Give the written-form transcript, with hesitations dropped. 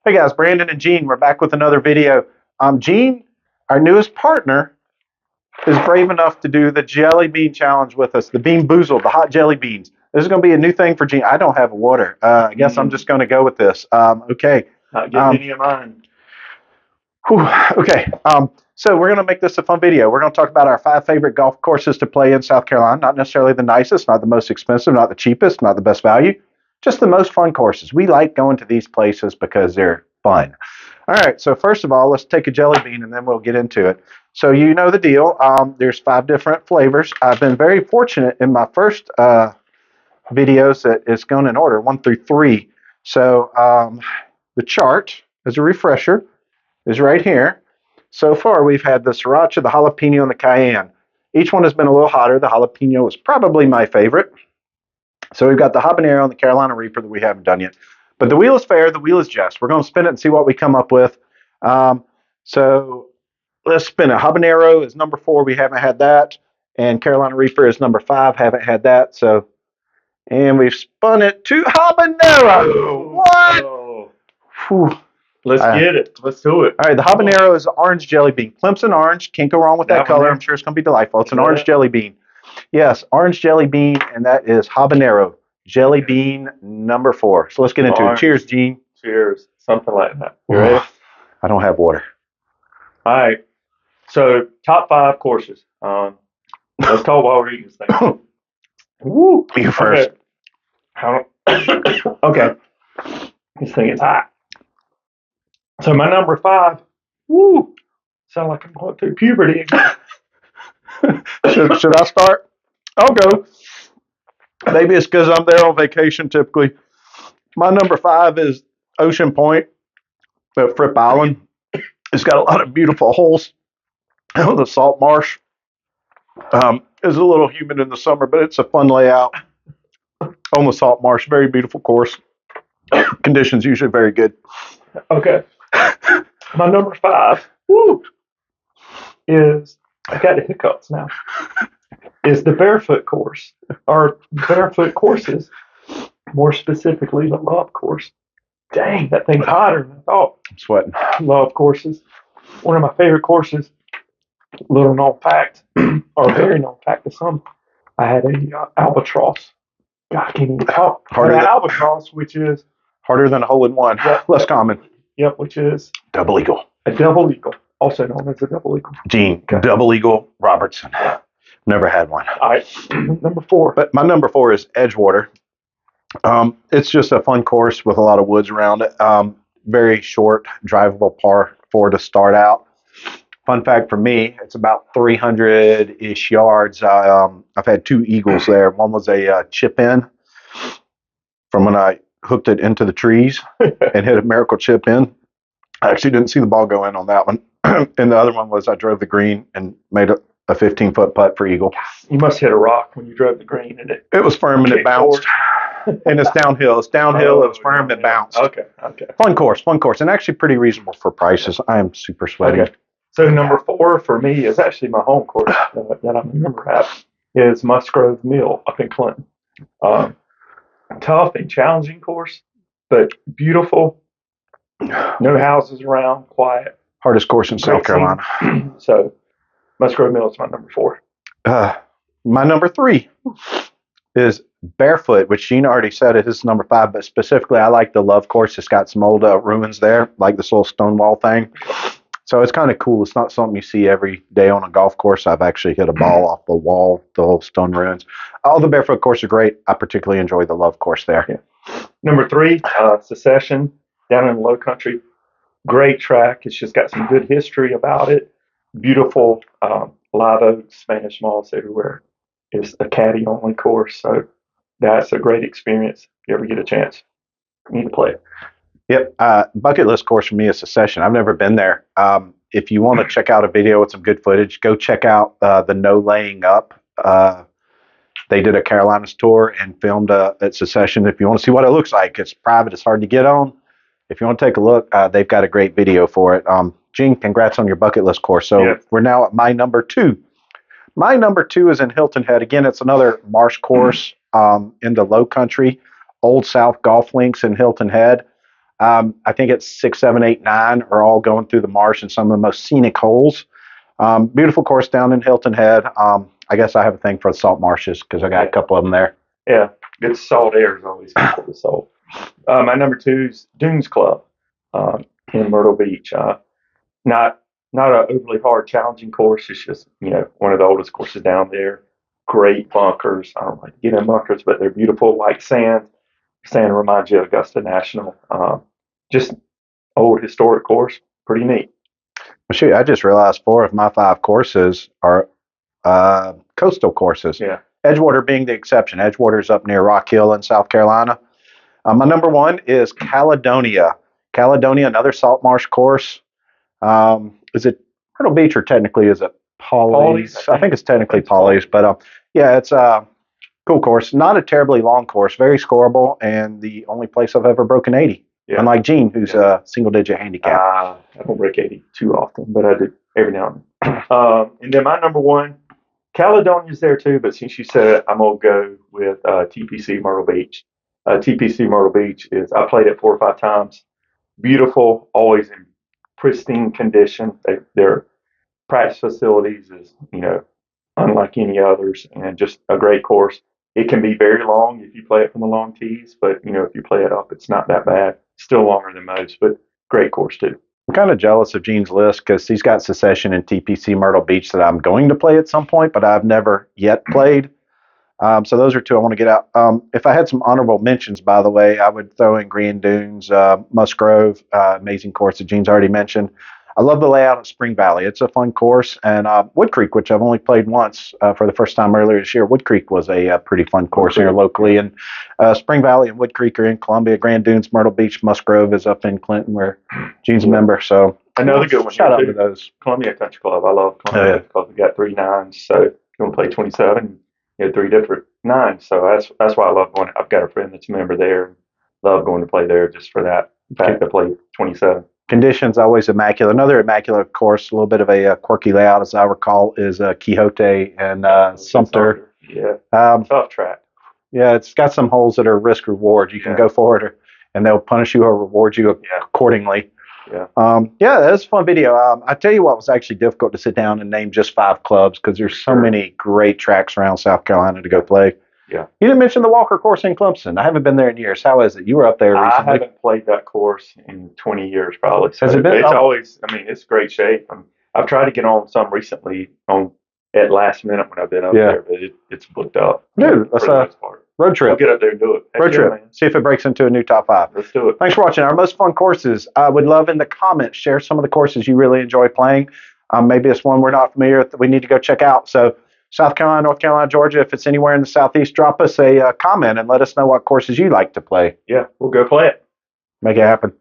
Hey guys, Brandon and Gene, we're back with another video. Gene, our newest partner, is brave enough to do the jelly bean challenge with us, the bean boozled, the hot jelly beans. This is going to be a new thing for Gene. I don't have water. I guess I'm just going to go with this. Okay. Not getting any of mine. Okay. So we're going to make this a fun video. We're going to talk about our 5 favorite golf courses to play in South Carolina. Not necessarily the nicest, not the most expensive, not the cheapest, not the best value. Just the most fun courses. We like going to these places because they're fun. All right, so first of all, let's take a jelly bean and then we'll get into it. So you know the deal. There's 5 different flavors. I've been very fortunate in my first videos that it's going in order, 1 through 3. So the chart, as a refresher, is right here. So far, we've had the sriracha, the jalapeno, and the cayenne. Each one has been a little hotter. The jalapeno is probably my favorite. So we've got the habanero and the Carolina Reaper that we haven't done yet. But the wheel is fair, the wheel is just. We're going to spin it and see what we come up with. So let's spin it. Habanero is number 4. We haven't had that. And Carolina Reaper is number 5. Haven't had that. So, and we've spun it to habanero. What? Oh. Let's get it. Let's do it. All right, the habanero is orange jelly bean. Clemson orange. Can't go wrong with that color. I'm sure it's going to be delightful. It's an orange jelly bean. Yes, orange jelly bean, and that is habanero. Jelly bean number 4. So let's get into it. Cheers, Gene. Cheers. Something like that. You ready? I don't have water. All right. So, top 5 courses. Let's talk while we're eating this thing. Woo. You first. Okay. This thing is hot. So my number 5. Woo. Sound like I'm going through puberty again. Should I start? I'll go. Maybe it's because I'm there on vacation typically. My number 5 is Ocean Point at Fripp Island. It's got a lot of beautiful holes. The salt marsh is a little humid in the summer, but it's a fun layout on the salt marsh. Very beautiful course. Conditions usually very good. Okay. My number 5 is, I got the hiccups now, is the barefoot course, or barefoot courses, more specifically the love course. Dang, that thing's hotter than I thought. I'm sweating. Love courses. One of my favorite courses, little known fact, or very known fact to some, I had a albatross. God, I can't even talk. An albatross, which is harder than a hole-in-one. Less common. Yep, which is double eagle. A double eagle, also known as a double eagle. Gene, double eagle Robertson. Never had one. All right, number 4. But my number 4 is Edgewater. It's just a fun course with a lot of woods around it. Very short, drivable par 4 to start out. Fun fact for me, it's about 300-ish yards. I've had 2 eagles there. One was a chip in from when I hooked it into the trees and hit a miracle chip in. I actually didn't see the ball go in on that one. And the other one was I drove the green and made a 15-foot putt for eagle. You must hit a rock when you drove the green, and it was firm and it bounced. And it's downhill. It's downhill. It was firm and bounced. Okay. Fun course, and actually pretty reasonable for prices. I am super sweaty. Okay. So number 4 for me is actually my home course that I remember at, is Musgrove Mill up in Clinton. Tough and challenging course, but beautiful. No houses around, quiet. Hardest course in South Carolina. So Musgrove Mill is my number 4. My number 3 is Barefoot, which Gene already said it is number 5, but specifically I like the Love course. It's got some old ruins there, like this little stone wall thing. So it's kind of cool. It's not something you see every day on a golf course. I've actually hit a ball off the wall, the whole stone ruins. All the Barefoot courses are great. I particularly enjoy the Love course there. Yeah. Number 3, Secession, down in the Low Country. Great track. It's just got some good history about it. Beautiful live oaks, Spanish moss everywhere. It's a caddy-only course, so that's a great experience. If you ever get a chance, you need to play it. Yep. Bucket list course for me is Secession. I've never been there. If you want to check out a video with some good footage, go check out the No Laying Up. They did a Carolinas tour and filmed at Secession. If you want to see what it looks like, it's private. It's hard to get on. If you want to take a look, they've got a great video for it. Gene, congrats on your bucket list course. So we're now at my number 2. My number 2 is in Hilton Head. Again, it's another marsh course in the Low Country, Old South Golf Links in Hilton Head. I think it's 6, 7, 8, 9 are all going through the marsh and some of the most scenic holes. Beautiful course down in Hilton Head. I guess I have a thing for the salt marshes because I got a couple of them there. Yeah, good salt air is always good for the soul. My number 2 is Dunes Club in Myrtle Beach. Not an overly hard, challenging course. It's just one of the oldest courses down there. Great bunkers. I don't like to get in bunkers, but they're beautiful, white sand. Sand reminds you of Augusta National. Just old historic course. Pretty neat. Well, shoot, I just realized 4 of my 5 courses are coastal courses. Yeah. Edgewater being the exception. Edgewater's up near Rock Hill in South Carolina. My number 1 is Caledonia. Caledonia, another salt marsh course. Is it Myrtle Beach or technically is it Pawleys? I think it's technically Pawleys, but yeah, it's a cool course. Not a terribly long course, very scoreable, and the only place I've ever broken 80. Yeah. Unlike Gene, who's a single-digit handicap. I don't break 80 too often, but I do every now and then. And then my number 1, Caledonia's there too, but since you said it, I'm going to go with TPC Myrtle Beach. TPC Myrtle Beach I played it 4 or 5 times. Beautiful, always in pristine condition. Their practice facilities is, unlike any others, and just a great course. It can be very long if you play it from the long tees, but if you play it up, it's not that bad. Still longer than most, but great course too. I'm kind of jealous of Gene's list because he's got Secession and TPC Myrtle Beach that I'm going to play at some point, but I've never yet played. So those are 2 I want to get out. If I had some honorable mentions, by the way, I would throw in Green Dunes, Musgrove, amazing course that Gene's already mentioned. I love the layout of Spring Valley. It's a fun course. And Wood Creek, which I've only played once for the first time earlier this year. Wood Creek was a pretty fun course here locally. And Spring Valley and Wood Creek are in Columbia. Grand Dunes, Myrtle Beach, Musgrove is up in Clinton where Gene's a member. So another good one. Shout out to those. Columbia Country Club. I love Columbia Country Club. We got 3 9s. So if you want to play 27, you have 3 different 9s. So that's why I love going. I've got a friend that's a member there. Love going to play there just for that fact to play 27. Conditions always immaculate. Another immaculate course, a little bit of a quirky layout, as I recall, is Quixote and Sumter. Yeah, tough track. Yeah, it's got some holes that are risk reward. You can go for it, and they'll punish you or reward you accordingly. Yeah. That was a fun video. I tell you what was actually difficult to sit down and name just 5 clubs because there's so many great tracks around South Carolina to go play. Yeah. You didn't mention the Walker course in Clemson. I haven't been there in years. How is it? You were up there recently. I haven't played that course in 20 years probably. So has it been? It's always, it's great shape. I've tried to get on some recently at last minute when I've been up there, but it's booked up. Dude, that's a road trip. I'll get up there and do it. Road trip. Man. See if it breaks into a new top 5. Let's do it. Thanks for watching our most fun courses. I would love in the comments, share some of the courses you really enjoy playing. Maybe it's one we're not familiar with that we need to go check out. So South Carolina, North Carolina, Georgia, if it's anywhere in the Southeast, drop us a comment and let us know what courses you like to play. Yeah, we'll go play it. Make it happen.